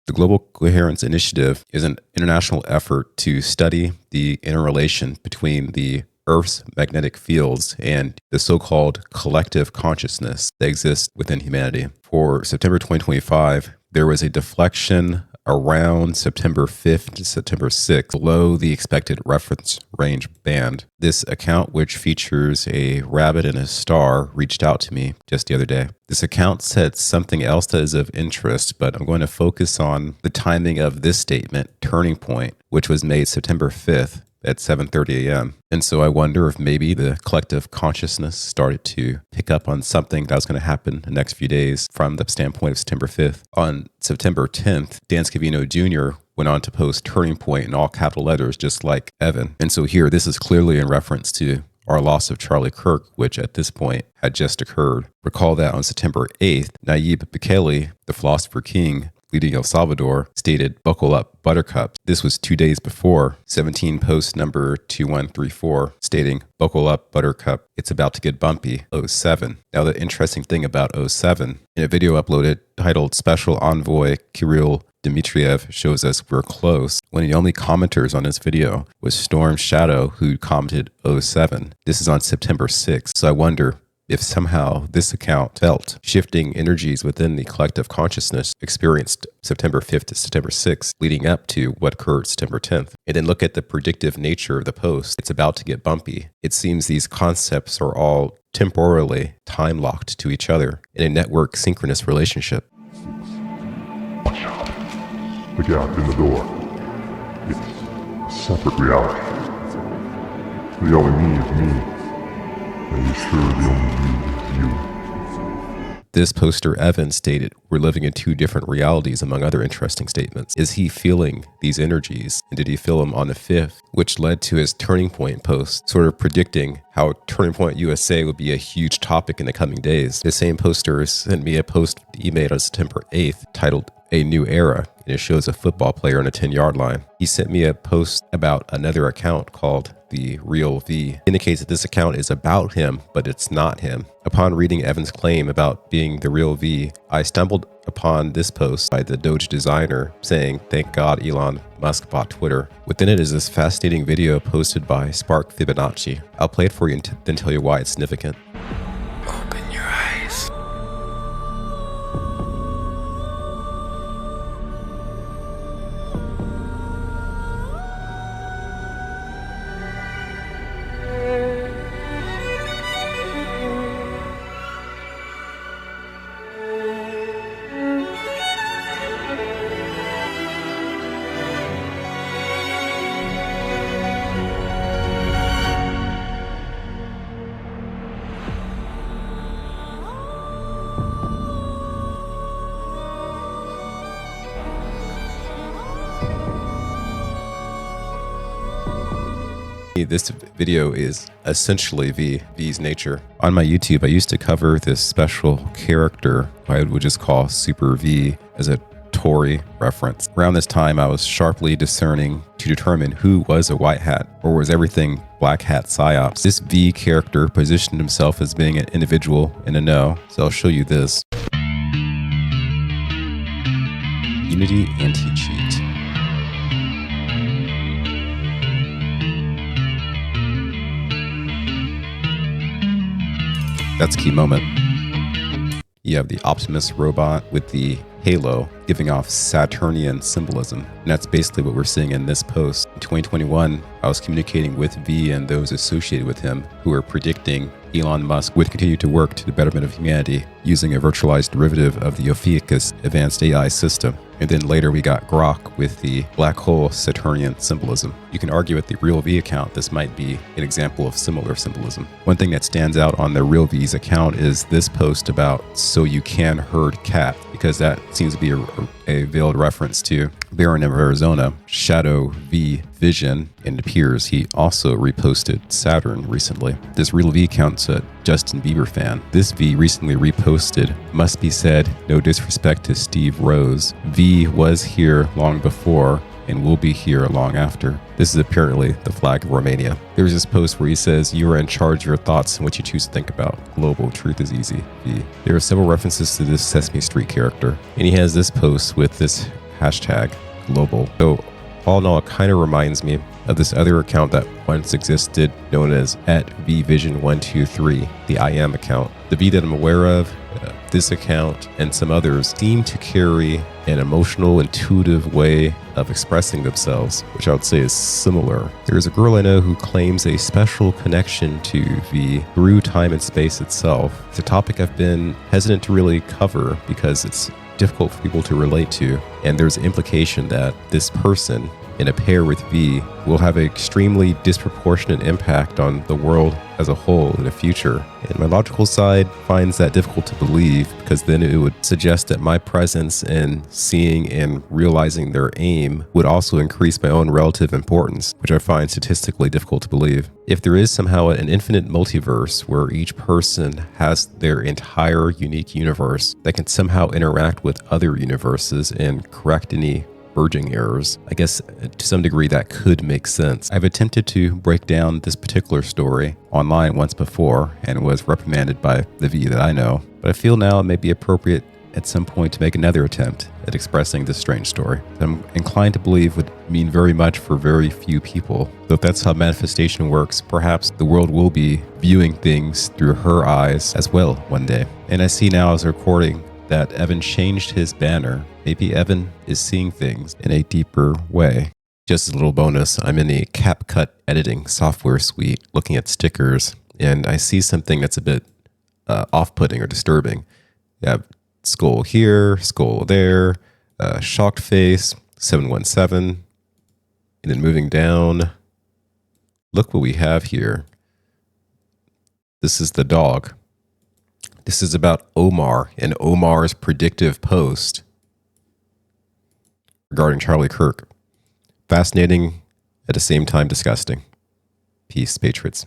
The Global Coherence Initiative is an international effort to study the interrelation between the Earth's magnetic fields and the so-called collective consciousness that exists within humanity. For September 2025, there was a deflection around September 5th to September 6th, below the expected reference range band. This account, which features a rabbit and a star, reached out to me just the other day. This account said something else that is of interest, but I'm going to focus on the timing of this statement, turning point, which was made September 5th at 7:30 a.m. And so I wonder if maybe the collective consciousness started to pick up on something that was going to happen in the next few days from the standpoint of September 5th. On September 10th, Dan Scavino Jr. went on to post turning point in all capital letters, just like Evan. And so here, this is clearly in reference to our loss of Charlie Kirk, which at this point had just occurred. Recall that on September 8th, Nayib Bukele, the philosopher king, leading El Salvador, stated, "Buckle up, buttercup." This was 2 days before 17 post number 2134, stating, "Buckle up, buttercup, it's about to get bumpy, 07. Now, the interesting thing about 07, in a video uploaded titled Special Envoy Kirill Dmitriev shows us we're close, when the only commenters on this video was Storm Shadow, who commented 07. This is on September 6th, so I wonder if somehow this account felt shifting energies within the collective consciousness experienced September 5th to September 6th, leading up to what occurred September 10th. And then look at the predictive nature of the post. It's about to get bumpy. It seems these concepts are all temporally time-locked to each other in a network synchronous relationship. Watch out. The gap in the door. It's a separate reality. The only me is me. And you're sure the only you is you. This poster, Evan, stated, "We're living in two different realities," among other interesting statements. Is he feeling these energies? And did he feel them on the 5th? Which led to his Turning Point post, sort of predicting how Turning Point USA would be a huge topic in the coming days. The same poster sent me a post he made on September 8th titled, "A New Era," and it shows a football player on a 10-yard line. He sent me a post about another account called The Real V. It indicates that this account is about him, but it's not him. Upon reading Evan's claim about being the real V, I stumbled upon this post by the Doge designer saying, "Thank God Elon Musk bought Twitter." Within it is this fascinating video posted by Spark Fibonacci. I'll play it for you and then tell you why it's significant. Open your eyes. This video is essentially V's nature. On my YouTube, I used to cover this special character I would just call Super V as a Tory reference. Around this time, I was sharply discerning to determine who was a white hat or was everything black hat psyops. This V character positioned himself as being an individual in a know, so I'll show you this. Unity anti-cheat. That's a key moment. You have the Optimus robot with the halo giving off Saturnian symbolism. And that's basically what we're seeing in this post. In 2021, I was communicating with V and those associated with him who were predicting Elon Musk would continue to work to the betterment of humanity using a virtualized derivative of the Ophiuchus advanced AI system. And then later we got Grok with the black hole Saturnian symbolism. You can argue with the Real V account, this might be an example of similar symbolism. One thing that stands out on the Real V's account is this post about "so you can herd cat," because that seems to be a veiled reference to Baron of Arizona, Shadow V Vision, and it appears he also reposted Saturn recently. This Real V account's a Justin Bieber fan. This V recently reposted, "Must be said, no disrespect to Steve Rose. V was here long before and will be here long after." This is apparently the flag of Romania. There's this post where he says, "You are in charge of your thoughts and what you choose to think about. Global truth is easy, V." There are several references to this Sesame Street character. And he has this post with this hashtag global. So all in all, it kind of reminds me of this other account that once existed known as @vvision123, the I am account. The V that I'm aware of, this account, and some others seem to carry an emotional, intuitive way of expressing themselves, which I would say is similar. There's a girl I know who claims a special connection to V through time and space itself. It's a topic I've been hesitant to really cover because it's difficult for people to relate to, and there's implication that this person in a pair with V will have an extremely disproportionate impact on the world as a whole in the future. And my logical side finds that difficult to believe because then it would suggest that my presence in seeing and realizing their aim would also increase my own relative importance, which I find statistically difficult to believe. If there is somehow an infinite multiverse where each person has their entire unique universe that can somehow interact with other universes and correct any merging errors, I guess to some degree that could make sense. I've attempted to break down this particular story online once before and was reprimanded by the V that I know, but I feel now it may be appropriate at some point to make another attempt at expressing this strange story that I'm inclined to believe would mean very much for very few people. Though if that's how manifestation works, perhaps the world will be viewing things through her eyes as well one day. And I see now as a recording that Evan changed his banner. Maybe Evan is seeing things in a deeper way. Just a little bonus, I'm in a CapCut editing software suite looking at stickers, and I see something that's a bit off-putting or disturbing. You have skull here, skull there, shocked face, 717, and then moving down, look what we have here. This is the dog. This is about Omar and Omar's predictive post regarding Charlie Kirk. Fascinating, at the same time disgusting. Peace, patriots.